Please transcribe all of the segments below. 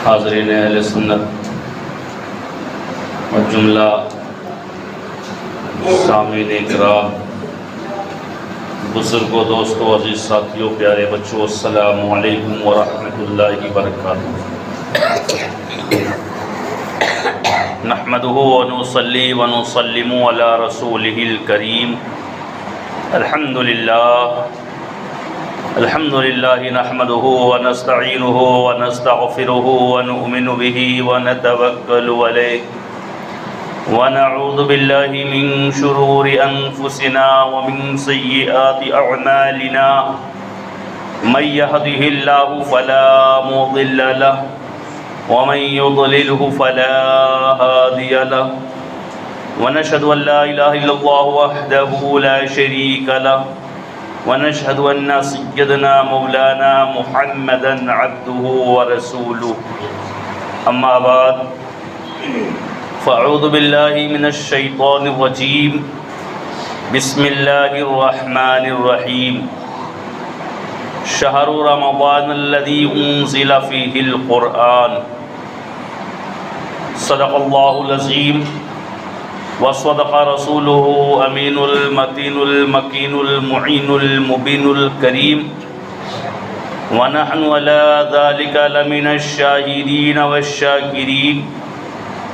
حاضرین اہل سنت اور جملہ سامعین کرام، بزرگوں، دوستوں، عزیز ساتھیوں، پیارے بچوں، السلام علیکم ورحمۃ اللہ وبرکاتہ۔ نحمدہ ونصلی ونسلم علی رسولہ الکریم۔ الحمدللہ نحمدہ ونستعینہ ونستغفرہ ونؤمن بہ ونتوکل علیہ ونعوذ باللہ من شرور انفسنا ومن سیئات اعمالنا، من یہدہ اللہ فلا مضل لہ ومن یضللہ فلا ہادی لہ، ونشہد ان لا الہ الا اللہ وحدہ لا شریک لہ، ونشہد ان سیدنا مولانا محمدا عبدہ ورسولہ۔ اما بعد فاعوذ باللہ من الشیطان الرجیم، بسم اللہ الرحمن الرحیم۔ شہر رمضان الذی انزل فیہ القرآن، صدق اللہ العظیم وصدق رسولہ امین المتین المکین المعین المبین الکریم، ونحن علی ذلک لمن الشاہدین والشاکرین،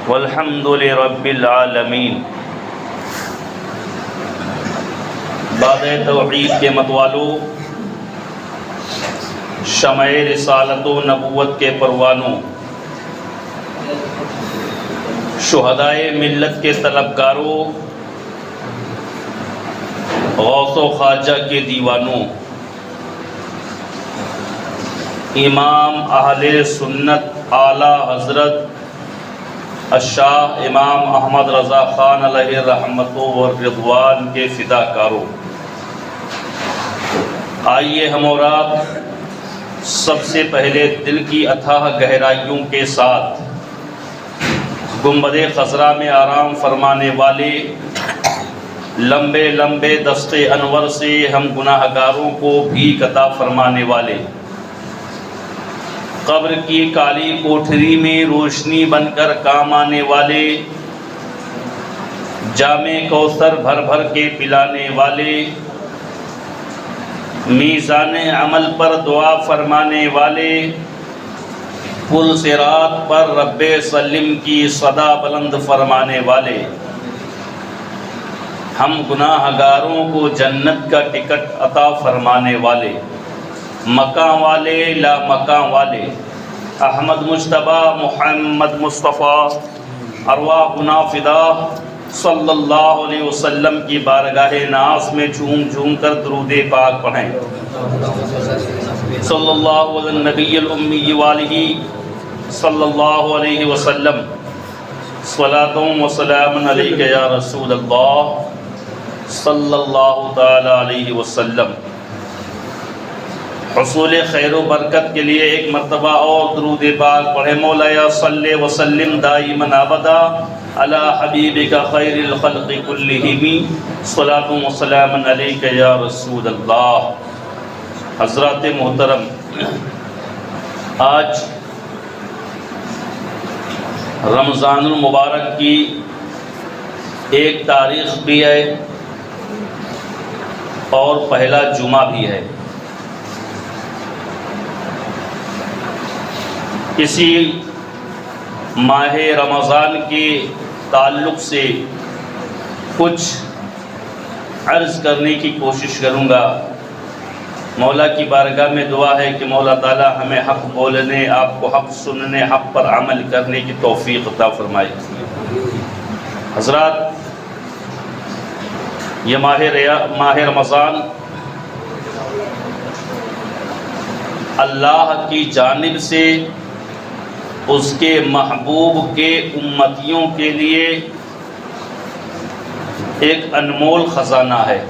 والحمد لرب العالمین۔ بعد توحید کے متوالو، شمع رسالت و نبوت کے پروانوں، شہدائے ملت کے طلبگاروں، غوث و خواجہ کے دیوانوں، امام اہل سنت اعلیٰ حضرت الشاہ امام احمد رضا خان علیہ رحمت و رضوان کے فدا کاروں، آئیے ہم اور آپ سب سے پہلے دل کی اتھاہ گہرائیوں کے ساتھ گنبد خضرا میں آرام فرمانے والے لمبے لمبے دست انور سے ہم گناہ گاروں کو بھیک عطا فرمانے والے، قبر کی کالی کوٹھری میں روشنی بن کر کام آنے والے، جام کوثر بھر بھر کے پلانے والے، میزان عمل پر دعا فرمانے والے، پل صراط پر رب سلم کی صدا بلند فرمانے والے، ہم گناہ گاروں کو جنت کا ٹکٹ عطا فرمانے والے، مکان والے لا مکان والے، احمد مجتبیٰ محمد مصطفیٰ ارواحنا فدا صلی اللہ علیہ وسلم کی بارگاہ ناز میں جھوم جھوم کر درود پاک پڑھیں۔ صلی اللہ علیہ النبی الامی والہ صلی اللہ علیہ وسلم، صلاۃ و سلام علیک یا رسول اللہ صلی اللہ تعالی علیہ وسلم۔ حصول خیر و برکت کے لیے ایک مرتبہ اور درود پاک پڑھیں۔ مولایا صلی وسلم دائما ابدا علی حبیبک خیر الخلق کلہم، صلاۃ و سلام علیک یا رسول اللہ۔ حضرات محترم، آج رمضان المبارک کی ایک تاریخ بھی ہے اور پہلا جمعہ بھی ہے۔ اسی ماہ رمضان کے تعلق سے کچھ عرض کرنے کی کوشش کروں گا۔ مولا کی بارگاہ میں دعا ہے کہ مولا تعالی ہمیں حق بولنے، آپ کو حق سننے، حق پر عمل کرنے کی توفیق عطا فرمائے۔ حضرات، یہ ماہ رمضان اللہ کی جانب سے اس کے محبوب کے امتیوں کے لیے ایک انمول خزانہ ہے،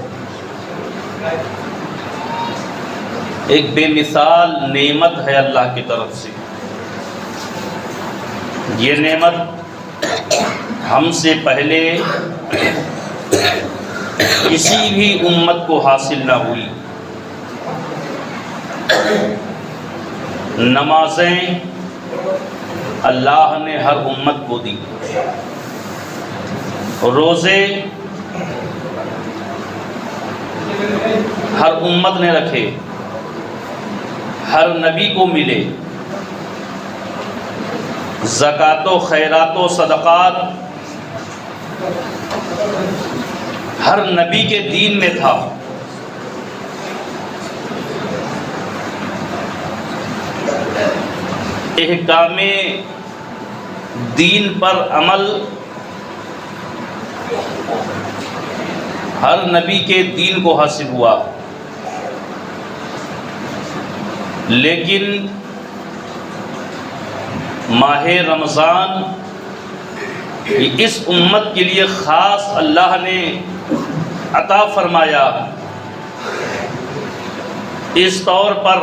ایک بے مثال نعمت ہے اللہ کی طرف سے۔ یہ نعمت ہم سے پہلے کسی بھی امت کو حاصل نہ ہوئی۔ نمازیں اللہ نے ہر امت کو دی۔ روزے ہر امت نے رکھے، ہر نبی کو ملے۔ زکوٰۃ و خیرات و صدقات ہر نبی کے دین میں تھا۔ احکام دین پر عمل ہر نبی کے دین کو حاصل ہوا، لیکن ماہ رمضان اس امت کے لیے خاص اللہ نے عطا فرمایا، اس طور پر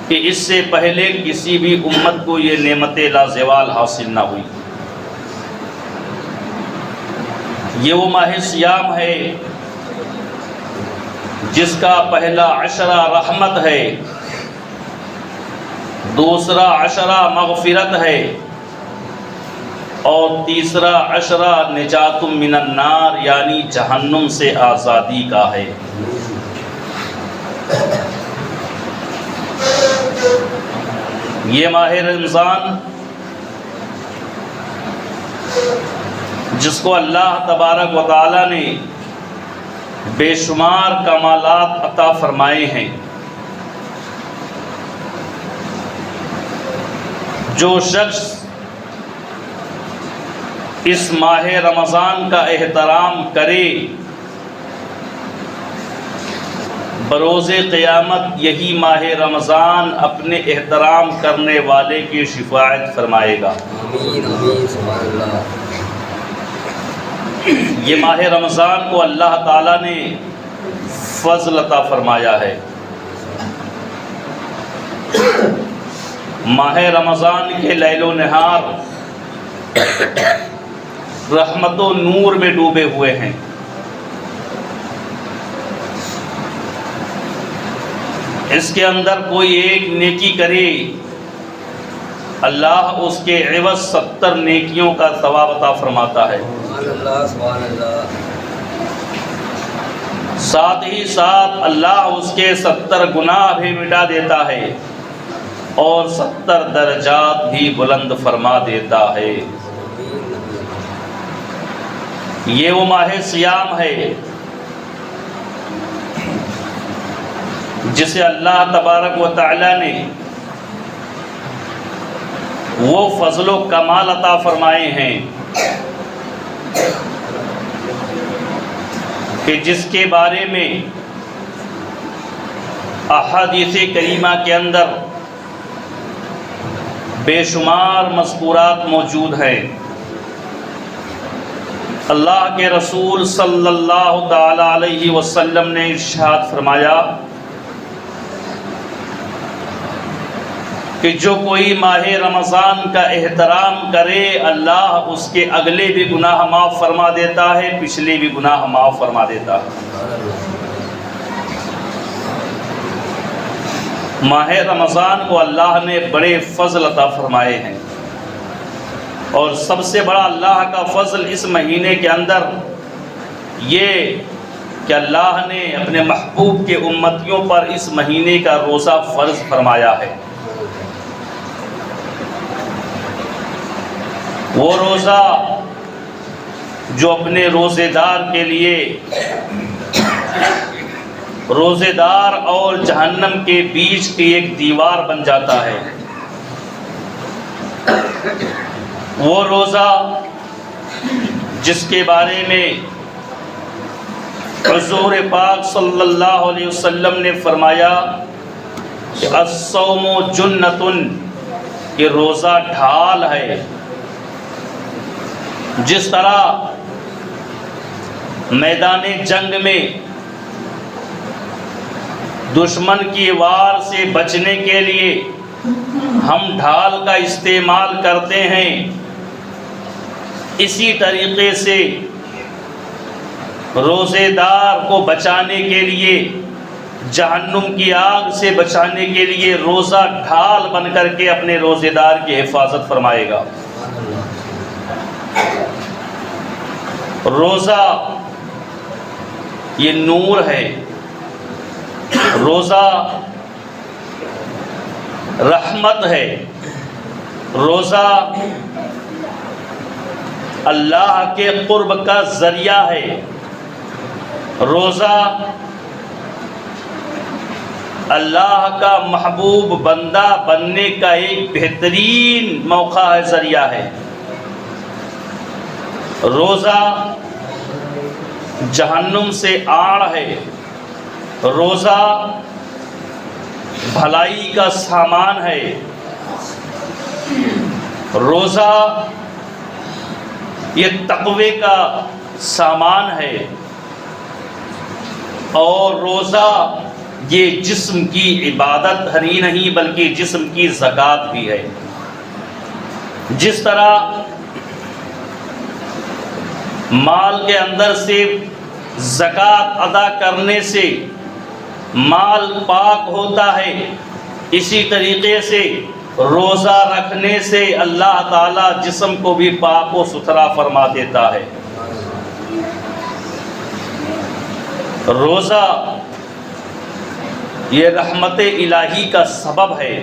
کہ اس سے پہلے کسی بھی امت کو یہ نعمت لازوال حاصل نہ ہوئی۔ یہ وہ ماہ صیام ہے جس کا پہلا عشرہ رحمت ہے، دوسرا عشرہ مغفرت ہے، اور تیسرا عشرہ نجات من النار یعنی جہنم سے آزادی کا ہے۔ یہ ماہ رمضان جس کو اللہ تبارک و تعالی نے بے شمار کمالات عطا فرمائے ہیں، جو شخص اس ماہ رمضان کا احترام کرے بروز قیامت یہی ماہ رمضان اپنے احترام کرنے والے کی شفاعت فرمائے گا۔ آمین آمین سبحان اللہ۔ یہ ماہ رمضان کو اللہ تعالیٰ نے فضل عطا فرمایا ہے۔ ماہ رمضان کے لیل و نہار رحمت و نور میں ڈوبے ہوئے ہیں۔ اس کے اندر کوئی ایک نیکی کرے، اللہ اس کے عوض 70 نیکیوں کا ثواب عطا فرماتا ہے۔ سبحان اللہ سبحان اللہ۔ ساتھ ہی ساتھ اللہ اس کے 70 گناہ بھی مٹا دیتا ہے اور 70 درجات بھی بلند فرما دیتا ہے۔ یہ وہ ماہ صیام ہے جسے اللہ تبارک و تعالی نے وہ فضل و کمال عطا فرمائے ہیں کہ جس کے بارے میں احادیث کریمہ کے اندر بے شمار مذکورات موجود ہیں۔ اللہ کے رسول صلی اللہ تعالی علیہ وسلم نے ارشاد فرمایا کہ جو کوئی ماہ رمضان کا احترام کرے اللہ اس کے اگلے بھی گناہ معاف فرما دیتا ہے، پچھلے بھی گناہ معاف فرما دیتا ہے۔ ماہ رمضان کو اللہ نے بڑے فضل عطا فرمائے ہیں، اور سب سے بڑا اللہ کا فضل اس مہینے کے اندر یہ کہ اللہ نے اپنے محبوب کے امتیوں پر اس مہینے کا روزہ فرض فرمایا ہے۔ وہ روزہ جو اپنے روزے دار کے لیے روزے دار اور جہنم کے بیچ کی ایک دیوار بن جاتا ہے، وہ روزہ جس کے بارے میں حضور پاک صلی اللہ علیہ وسلم نے فرمایا کہ الصوم جنۃ، کہ روزہ ڈھال ہے۔ جس طرح میدان جنگ میں دشمن کی وار سے بچنے کے لیے ہم ڈھال کا استعمال کرتے ہیں، اسی طریقے سے روزے دار کو بچانے کے لیے جہنم کی آگ سے بچانے کے لیے روزہ ڈھال بن کر کے اپنے روزے دار کی حفاظت فرمائے گا۔ روزہ یہ نور ہے، روزہ رحمت ہے، روزہ اللہ کے قرب کا ذریعہ ہے، روزہ اللہ کا محبوب بندہ بننے کا ایک بہترین موقع ہے، ذریعہ ہے۔ روزہ جہنم سے آڑ ہے، روزہ بھلائی کا سامان ہے، روزہ یہ تقوی کا سامان ہے، اور روزہ یہ جسم کی عبادت ہی نہیں بلکہ جسم کی زکوٰۃ بھی ہے۔ جس طرح مال کے اندر سے زکوٰۃ ادا کرنے سے مال پاک ہوتا ہے، اسی طریقے سے روزہ رکھنے سے اللہ تعالیٰ جسم کو بھی پاک و ستھرا فرما دیتا ہے۔ روزہ یہ رحمت الہی کا سبب ہے۔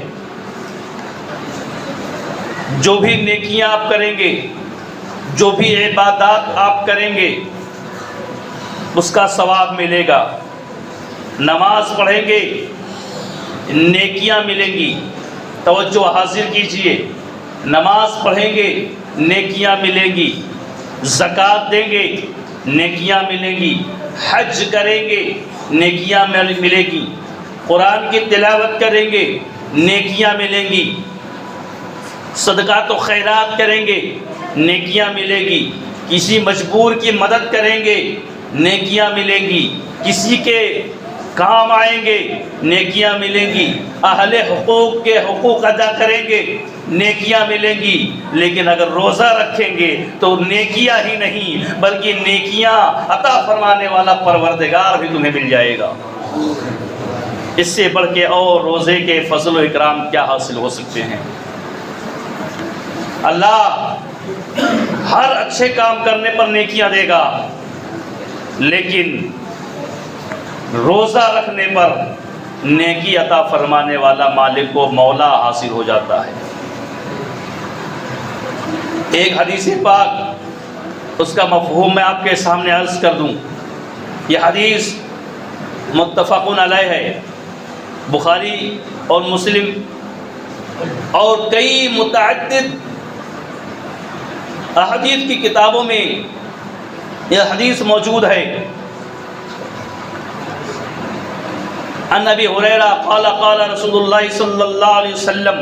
جو بھی نیکیاں آپ کریں گے، جو بھی عبادات آپ کریں گے، اس کا ثواب ملے گا۔ نماز پڑھیں گے، نیکیاں ملیں گی۔ توجہ حاصل کیجئے، نماز پڑھیں گے، نیکیاں ملیں گی۔ زکوٰۃ دیں گے، نیکیاں ملیں گی۔ حج کریں گے، نیکیاں ملے گی۔ قرآن کی تلاوت کریں گے، نیکیاں ملیں گی۔ صدقات و خیرات کریں گے، نیکیاں ملیں گی۔ کسی مجبور کی مدد کریں گے، نیکیاں ملیں گی۔ کسی کے کام آئیں گے، نیکیاں ملیں گی۔ اہل حقوق کے حقوق ادا کریں گے، نیکیاں ملیں گی۔ لیکن اگر روزہ رکھیں گے تو نیکیاں ہی نہیں بلکہ نیکیاں عطا فرمانے والا پروردگار بھی تمہیں مل جائے گا۔ اس سے بڑھ کے اور روزے کے فضل و اکرام کیا حاصل ہو سکتے ہیں؟ اللہ ہر اچھے کام کرنے پر نیکیاں دے گا، لیکن روزہ رکھنے پر نیکی عطا فرمانے والا مالک کو مولا حاصل ہو جاتا ہے۔ ایک حدیث پاک، اس کا مفہوم میں آپ کے سامنے عرض کر دوں۔ یہ حدیث متفق علیہ ہے، بخاری اور مسلم اور کئی متعدد احادیث کی کتابوں میں یہ حدیث موجود ہے۔ عن ابی ہریرہ قال قال رسول اللہ صلی اللہ علیہ وسلم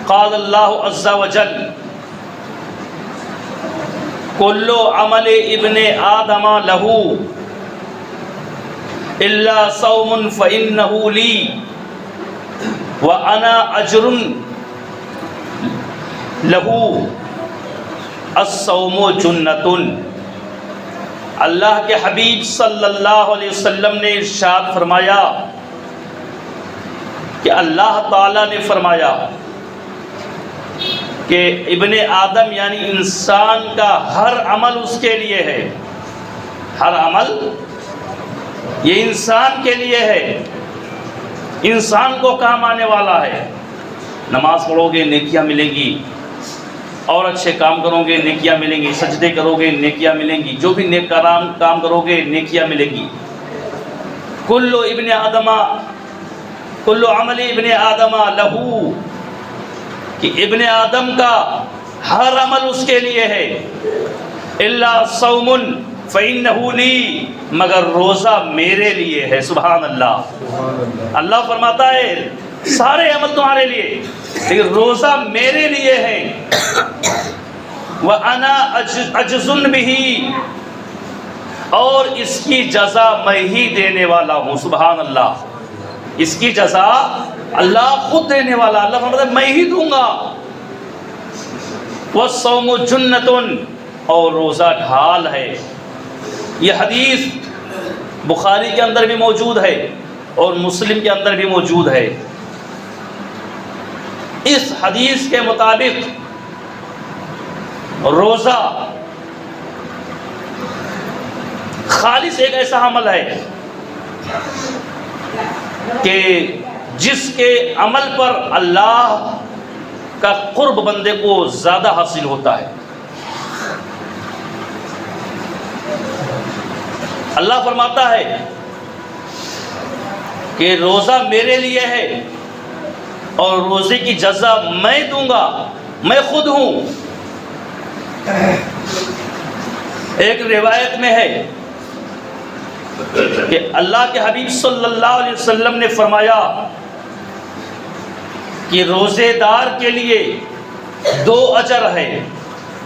قال اللہ عز وجل کل عمل ابن آدم لہ الا صوم فإنہ لی وأنا اجر لہ الصوم جنۃ۔ اللہ کے حبیب صلی اللہ علیہ وسلم نے ارشاد فرمایا کہ اللہ تعالیٰ نے فرمایا کہ ابن آدم یعنی انسان کا ہر عمل اس کے لیے ہے۔ ہر عمل یہ انسان کے لیے ہے، انسان کو کام آنے والا ہے۔ نماز پڑھو گے، نیکیاں ملیں گی، اور اچھے کام کرو گے، نیکیاں ملیں گی۔ سجدے کرو گے، نیکیاں ملیں گی۔ جو بھی نیک کام کرو گے، نیکیاں ملیں گی۔ کل ابن آدم، کل عمل ابن آدم لہو، کہ ابن آدم کا ہر عمل اس کے لیے ہے۔ الا صوم فإنہ لی، مگر روزہ میرے لیے ہے۔ سبحان اللہ۔ اللہ فرماتا ہے سارے عمل تمہارے لیے، لیکن روزہ میرے لیے ہے۔ وَأَنَا أَجْزٌ بِهِ، اور اس کی جزا میں ہی دینے والا ہوں۔ سبحان اللہ۔ اس کی جزا اللہ خود دینے والا۔ اللہ فرماتا ہے میں ہی دوں گا۔ وَالصَّوْمُ جُنَّةٌ، اور روزہ ڈھال ہے۔ یہ حدیث بخاری کے اندر بھی موجود ہے اور مسلم کے اندر بھی موجود ہے۔ اس حدیث کے مطابق روزہ خالص ایک ایسا عمل ہے کہ جس کے عمل پر اللہ کا قرب بندے کو زیادہ حاصل ہوتا ہے۔ اللہ فرماتا ہے کہ روزہ میرے لیے ہے اور روزے کی جزا میں دوں گا، میں خود ہوں۔ ایک روایت میں ہے کہ اللہ کے حبیب صلی اللہ علیہ وسلم نے فرمایا کہ روزے دار کے لیے 2 اجر ہے۔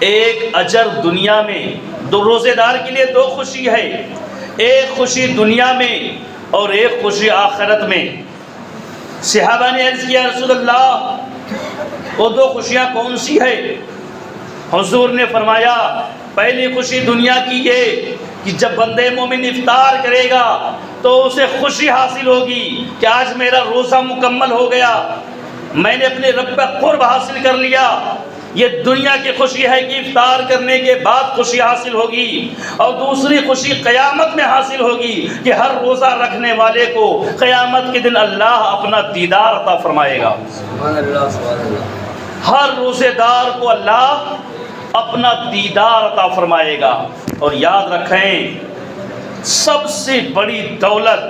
ایک اجر دنیا میں، روزے دار کے لیے 2 خوشی ہے، ایک خوشی دنیا میں اور ایک خوشی آخرت میں۔ صحابہ نے عرض کیا رسول اللہ وہ 2 خوشیاں کون سی ہے؟ حضور نے فرمایا پہلی خوشی دنیا کی یہ کہ جب بندے مومن افطار کرے گا تو اسے خوشی حاصل ہوگی کہ آج میرا روزہ مکمل ہو گیا، میں نے اپنے رب کا قرب حاصل کر لیا۔ یہ دنیا کی خوشی ہے کہ افطار کرنے کے بعد خوشی حاصل ہوگی، اور دوسری خوشی قیامت میں حاصل ہوگی کہ ہر روزہ رکھنے والے کو قیامت کے دن اللہ اپنا دیدار عطا فرمائے گا۔ سبحان اللہ، سبحان اللہ۔ ہر روزے دار کو اللہ اپنا دیدار عطا فرمائے گا۔ اور یاد رکھیں سب سے بڑی دولت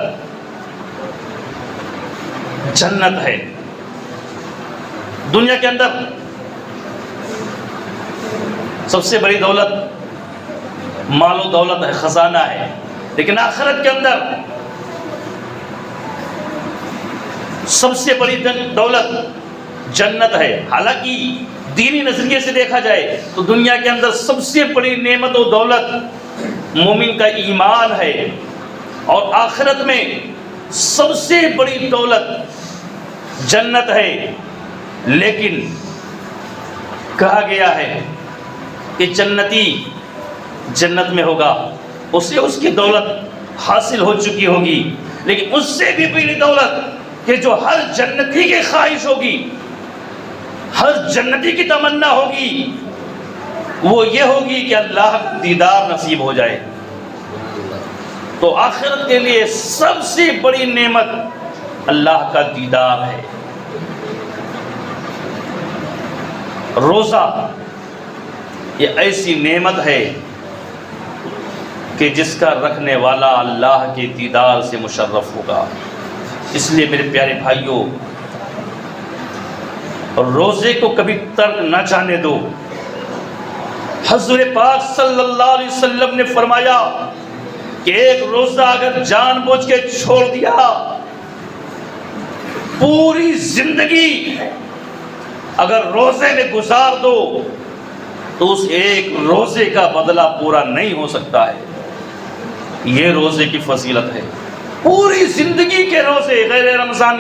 جنت ہے۔ دنیا کے اندر سب سے بڑی دولت مال و دولت ہے، خزانہ ہے، لیکن آخرت کے اندر سب سے بڑی دولت جنت ہے۔ حالانکہ دینی نظریے سے دیکھا جائے تو دنیا کے اندر سب سے بڑی نعمت و دولت مومن کا ایمان ہے، اور آخرت میں سب سے بڑی دولت جنت ہے۔ لیکن کہا گیا ہے کہ جنتی جنت میں ہوگا، اسے اس کی دولت حاصل ہو چکی ہوگی، لیکن اس سے بھی بڑی دولت کہ جو ہر جنتی کی خواہش ہوگی، ہر جنتی کی تمنا ہوگی، وہ یہ ہوگی کہ اللہ کا دیدار نصیب ہو جائے۔ تو آخرت کے لیے سب سے بڑی نعمت اللہ کا دیدار ہے۔ روزہ یہ ایسی نعمت ہے کہ جس کا رکھنے والا اللہ کے دیدار سے مشرف ہوگا۔ اس لیے میرے پیارے بھائیوں، روزے کو کبھی ترک نہ جانے دو۔ حضور پاک صلی اللہ علیہ وسلم نے فرمایا کہ ایک روزہ اگر جان بوجھ کے چھوڑ دیا، پوری زندگی اگر روزے میں گزار دو تو اس ایک روزے کا بدلہ پورا نہیں ہو سکتا ہے۔ یہ روزے کی فضیلت ہے۔ پوری زندگی کے روزے غیر رمضان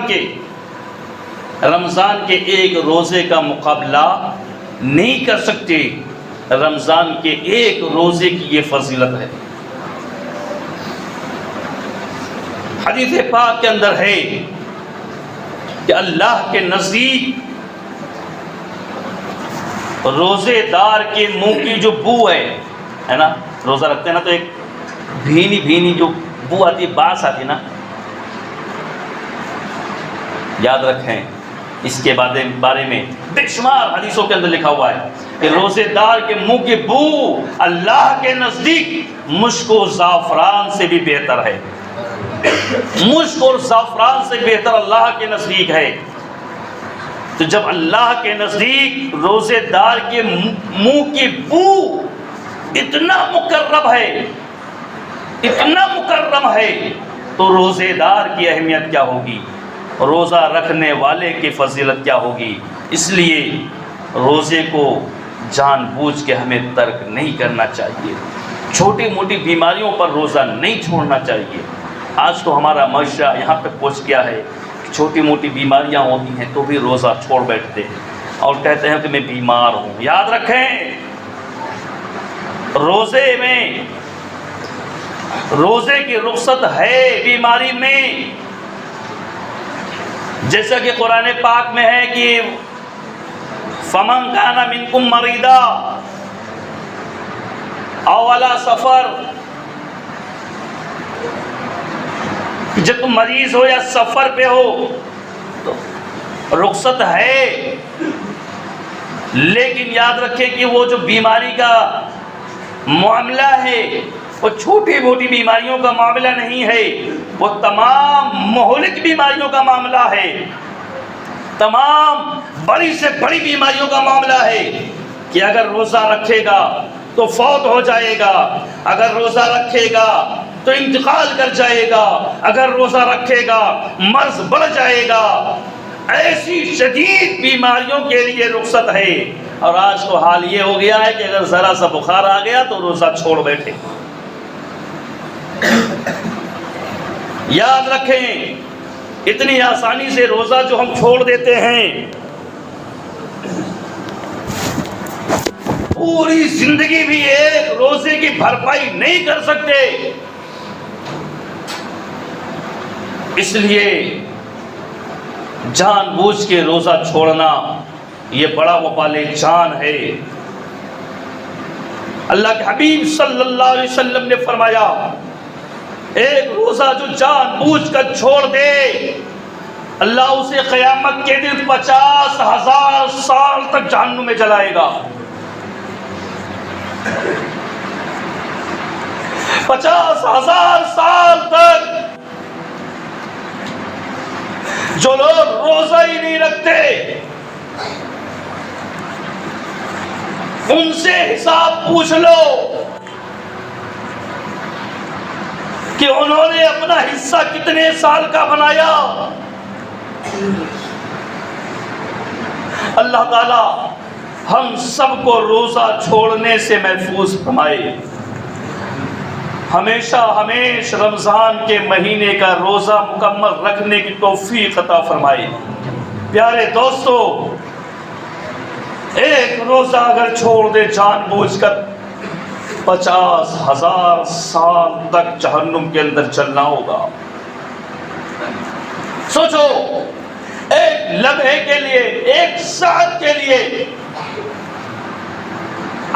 کے ایک روزے کا مقابلہ نہیں کر سکتے۔ رمضان کے ایک روزے کی یہ فضیلت ہے۔ حدیث پاک کے اندر ہے کہ اللہ کے نزدیک روزے دار کے منہ کی جو بو ہے نا، روزہ رکھتے ہیں نا تو ایک بھینی بھینی جو بو آتی ہے، باس آتی ہے نا، یاد رکھیں اس کے بارے میں بے شمار حدیثوں کے اندر لکھا ہوا ہے کہ روزے دار کے منہ کی بو اللہ کے نزدیک مشک و زعفران سے بھی بہتر ہے۔ مشک اور زعفران سے بہتر اللہ کے نزدیک ہے۔ تو جب اللہ کے نزدیک روزے دار کے منہ کی بو اتنا مکرم ہے تو روزے دار کی اہمیت کیا ہوگی، روزہ رکھنے والے کی فضیلت کیا ہوگی۔ اس لیے روزے کو جان بوجھ کے ہمیں ترک نہیں کرنا چاہیے۔ چھوٹی موٹی بیماریوں پر روزہ نہیں چھوڑنا چاہیے۔ آج تو ہمارا معاشرہ یہاں تک پہنچ گیا ہے کہ چھوٹی موٹی بیماریاں ہوتی ہیں تو بھی روزہ چھوڑ بیٹھتے ہیں اور کہتے ہیں کہ میں بیمار ہوں۔ یاد رکھیں روزے میں روزے کی رخصت ہے بیماری میں، جیسا کہ قرآن پاک میں ہے کہ فمن کان منکم مریضا او علی سفر، جب تم مریض ہو یا سفر پہ ہو تو رخصت ہے، لیکن یاد رکھیں کہ وہ جو بیماری کا معاملہ ہے وہ چھوٹی موٹی بیماریوں کا معاملہ نہیں ہے، وہ تمام مہلک بیماریوں کا معاملہ ہے، تمام بڑی سے بڑی بیماریوں کا معاملہ ہے کہ اگر روزہ رکھے گا تو فوت ہو جائے گا، اگر روزہ رکھے گا تو انتقال کر جائے گا، اگر روزہ رکھے گا مرض بڑھ جائے گا۔ ایسی شدید بیماریوں کے لیے رخصت ہے، اور آج تو حال یہ ہو گیا ہے کہ اگر ذرا سا بخار آ گیا تو روزہ چھوڑ بیٹھے۔ یاد رکھیں اتنی آسانی سے روزہ جو ہم چھوڑ دیتے ہیں، پوری زندگی بھی ایک روزے کی بھرپائی نہیں کر سکتے۔ اس لیے جان بوجھ کے روزہ چھوڑنا یہ بڑا وبال جان ہے۔ اللہ کے حبیب صلی اللہ علیہ وسلم نے فرمایا ایک روزہ جو جان بوجھ کر چھوڑ دے اللہ اسے قیامت کے دن 50,000 سال تک جہنم میں جلائے گا۔ 50,000 سال تک جو لوگ روزہ ہی نہیں رکھتے ان سے حساب پوچھ لو کہ انہوں نے اپنا حصہ کتنے سال کا بنایا۔ اللہ تعالی ہم سب کو روزہ چھوڑنے سے محفوظ فرمائے، ہمیشہ رمضان کے مہینے کا روزہ مکمل رکھنے کی توفیق عطا فرمائے۔ پیارے دوستو، ایک روزہ اگر چھوڑ دے جان بوجھ کر 50,000 سال تک جہنم کے اندر چلنا ہوگا۔ سوچو ایک لمحے کے لیے، ایک ساعت کے لیے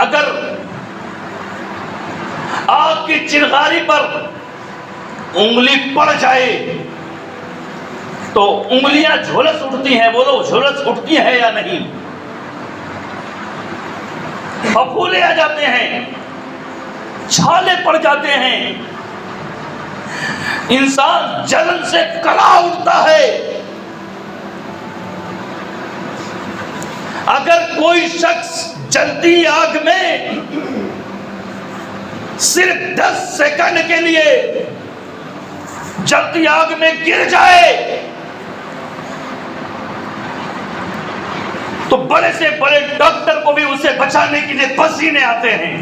اگر آگ کی چنگاری پر انگلی پڑ جائے تو انگلیاں جھلس اٹھتی ہیں، بولو جھلس اٹھتی ہیں یا نہیں؟ پھپھولے آ جاتے ہیں، چھالے پڑ جاتے ہیں، انسان جلن سے کلا اٹھتا ہے۔ اگر کوئی شخص جلتی آگ میں صرف 10 سیکنڈ کے لیے جلتی آگ میں گر جائے تو بڑے سے بڑے ڈاکٹر کو بھی اسے بچانے کے لیے پسینے آتے ہیں۔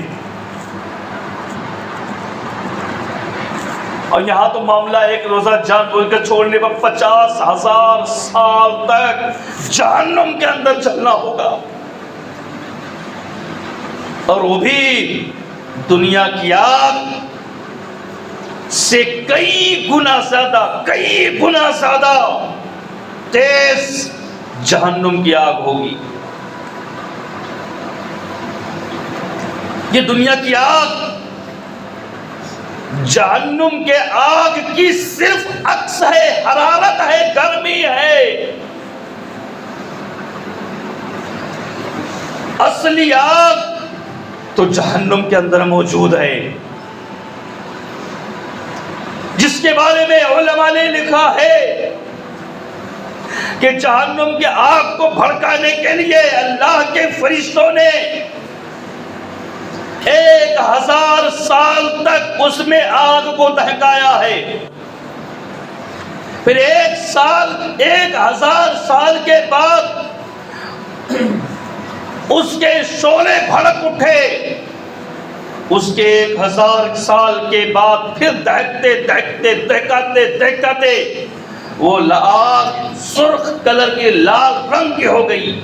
اور یہاں تو معاملہ ایک روزہ جان بوجھ کر چھوڑنے پر 50,000 سال تک جہنم کے اندر چلنا ہوگا، اور وہ بھی دنیا کی آگ سے کئی گنا زیادہ تیز جہنم کی آگ ہوگی۔ یہ دنیا کی آگ جہنم کے آگ کی صرف عکس ہے، حرارت ہے، گرمی ہے۔ اصلی آگ تو جہنم کے اندر موجود ہے، جس کے بارے میں علماء نے لکھا ہے کہ جہنم کے آگ کو بھڑکانے کے لیے اللہ کے فرشتوں نے 1000 سال تک اس میں آگ کو دہکایا ہے، پھر 1000 سال کے بعد اس کے شعلے بھڑک اٹھے، اس کے 1000 سال کے بعد پھر دہکاتے وہ آگ سرخ کلر کی، لال رنگ کی ہو گئی،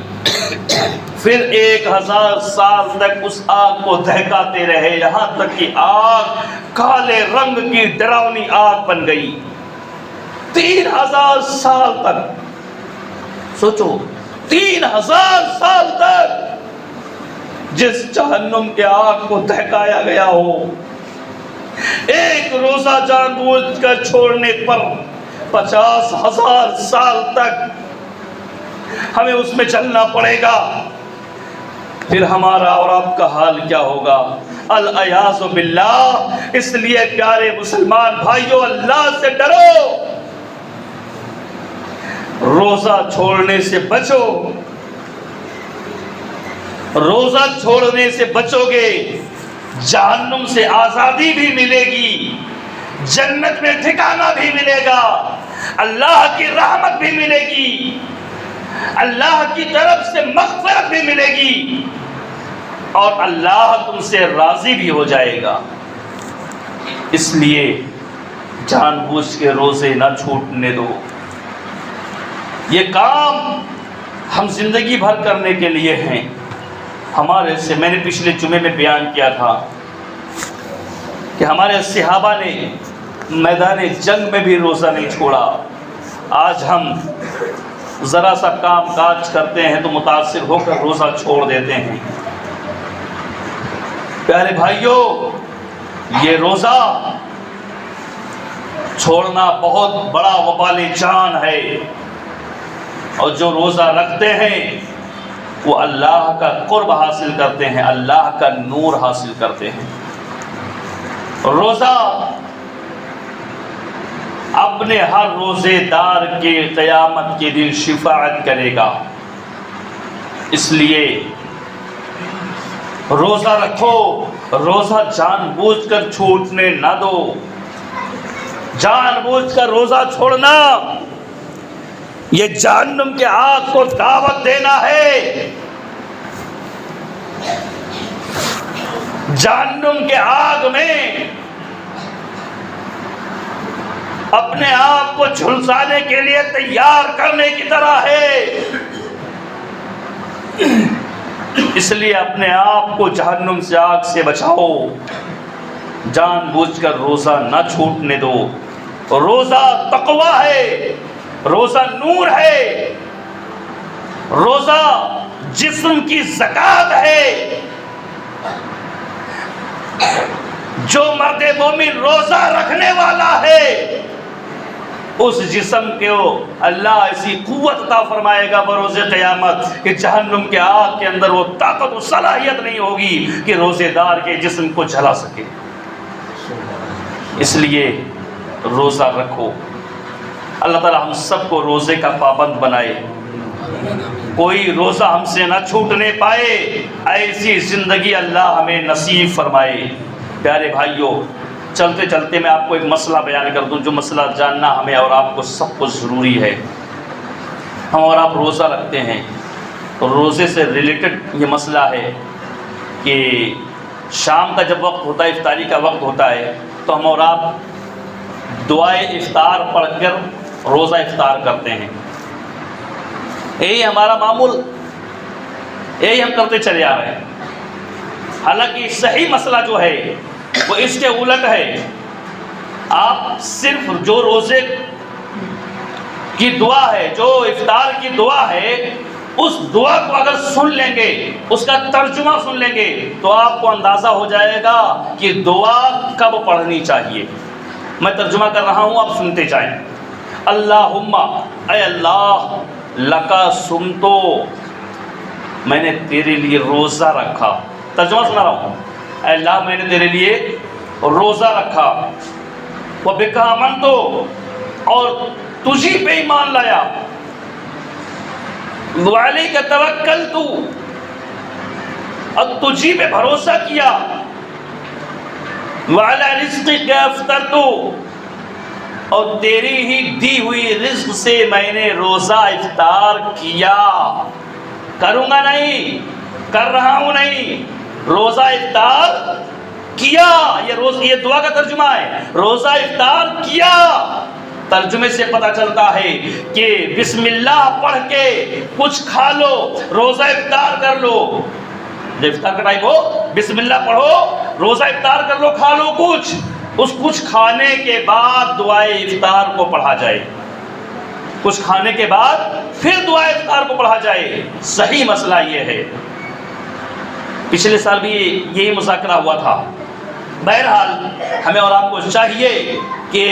پھر 1000 سال تک اس آگ کو دہکاتے رہے، یہاں تک کہ آگ کالے رنگ کی ڈراؤنی آگ بن گئی۔ 3000 سال تک، سوچو 3000 سال تک جس جہنم کے آگ کو دہکایا گیا ہو، ایک روزہ جان بوجھ کر چھوڑنے پر 50,000 سال تک ہمیں اس میں چلنا پڑے گا۔ پھر ہمارا اور آپ کا حال کیا ہوگا؟ العیاذ باللہ۔ اس لیے پیارے مسلمان بھائیو، اللہ سے ڈرو، روزہ چھوڑنے سے بچو۔ روزہ چھوڑنے سے بچو گے، جہنم سے آزادی بھی ملے گی، جنت میں ٹھکانہ بھی ملے گا، اللہ کی رحمت بھی ملے گی، اللہ کی طرف سے مغفرت بھی ملے گی، اور اللہ تم سے راضی بھی ہو جائے گا۔ اس لیے جان بوجھ کے روزے نہ چھوٹنے دو۔ یہ کام ہم زندگی بھر کرنے کے لیے ہیں۔ ہمارے سے میں نے پچھلے جمعے میں بیان کیا تھا کہ ہمارے صحابہ نے میدان جنگ میں بھی روزہ نہیں چھوڑا۔ آج ہم ذرا سا کام کاج کرتے ہیں تو متاثر ہو کر روزہ چھوڑ دیتے ہیں۔ پیارے بھائیوں، یہ روزہ چھوڑنا بہت بڑا وبال جان ہے، اور جو روزہ رکھتے ہیں وہ اللہ کا قرب حاصل کرتے ہیں، اللہ کا نور حاصل کرتے ہیں۔ روزہ اپنے ہر روزے دار کے قیامت کے دن شفاعت کرے گا۔ اس لیے روزہ رکھو، روزہ جان بوجھ کر چھوٹنے نہ دو۔ جان بوجھ کر روزہ چھوڑنا یہ جہنم کے آگ کو دعوت دینا ہے۔ جہنم کے آگ میں اپنے آپ کو جھلسانے کے لیے تیار کرنے کی طرح ہے۔ اس لیے اپنے آپ کو جہنم سے آگ سے بچاؤ، جان بوجھ کر روزہ نہ چھوٹنے دو۔ روزہ تقویٰ ہے، روزہ نور ہے، روزہ جسم کی زکات ہے۔ جو مرد مومن روزہ رکھنے والا ہے، اس جسم کو اللہ ایسی قوت عطا فرمائے گا بروز قیامت کہ جہنم کے آگ کے اندر وہ طاقت و صلاحیت نہیں ہوگی کہ روزے دار کے جسم کو جلا سکے۔ اس لیے روزہ رکھو۔ اللہ تعالی ہم سب کو روزے کا پابند بنائے، کوئی روزہ ہم سے نہ چھوٹنے پائے، ایسی زندگی اللہ ہمیں نصیب فرمائے۔ پیارے بھائیوں، چلتے چلتے میں آپ کو ایک مسئلہ بیان کر دوں، جو مسئلہ جاننا ہمیں اور آپ کو سب کو ضروری ہے۔ ہم اور آپ روزہ رکھتے ہیں، تو روزے سے ریلیٹڈ یہ مسئلہ ہے کہ شام کا جب وقت ہوتا ہے، افطاری کا وقت ہوتا ہے، تو ہم اور آپ دعائے افطار پڑھ کر روزہ افطار کرتے ہیں۔ یہی ہمارا معمول، یہی ہم کرتے چلے آ رہے ہیں۔ حالانکہ صحیح مسئلہ جو ہے وہ اس کے الٹ ہے۔ آپ صرف جو روزے کی دعا ہے، جو افطار کی دعا ہے، اس دعا کو اگر سن لیں گے، اس کا ترجمہ سن لیں گے، تو آپ کو اندازہ ہو جائے گا کہ دعا کب پڑھنی چاہیے۔ میں ترجمہ کر رہا ہوں، آپ سنتے جائیں۔ اللہم، اے اللہ، لکا سمتو، میں نے تیرے لیے روزہ رکھا۔ ترجمہ سنا رہا ہوں، اے اللہ میں نے تیرے لیے روزہ رکھا۔ وبک آمنتو، اور تجھی پہ ایمان لایا۔ وعلیک توکلت، اور تجھی پہ بھروسہ کیا۔ وعلی رزقک افطرت، اور تیری ہی دی ہوئی رزق سے میں نے روزہ افطار کیا۔ کروں گا نہیں، کر رہا ہوں نہیں، روزہ افطار کیا۔ یہ دعا کا ترجمہ ہے، روزہ افطار کیا۔ ترجمے سے پتہ چلتا ہے کہ بسم اللہ پڑھ کے کچھ کھا لو، روزہ افطار کر لو. جب افطار کا ٹائم ہو بسم اللہ پڑھو، روزہ افطار کر لو، کھا لو کچھ. اس کچھ کھانے کے بعد دعائے افطار کو پڑھا جائے. کچھ کھانے کے بعد پھر دعائے افطار کو پڑھا جائے. صحیح مسئلہ یہ ہے. پچھلے سال بھی یہی مذاکرہ ہوا تھا. بہرحال ہمیں اور آپ کو چاہیے کہ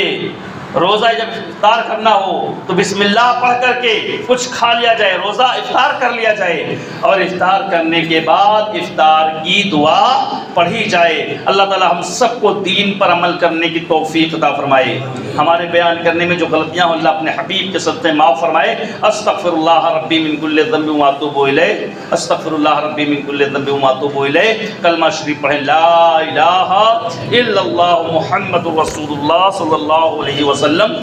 روزہ جب افطار کرنا ہو تو بسم اللہ پڑھ کر کے کچھ کھا لیا جائے، روزہ افطار کر لیا جائے، اور افطار کرنے کے بعد افطار کی دعا پڑھی جائے. اللہ تعالی ہم سب کو دین پر عمل کرنے کی توفیق عطا فرمائے. ہمارے بیان کرنے میں جو غلطیاں ہوں اللہ اپنے حبیب کے صدقے معاف فرمائے. استغفر اللہ ربی من کل ذنب واتوب الیہ، استغفر اللہ ربی من کل ذنب واتوب الیہ. کلمہ شریف پڑھیں، لا الہ الا اللہ محمد رسول اللہ صلی اللہ علیہ وسلم.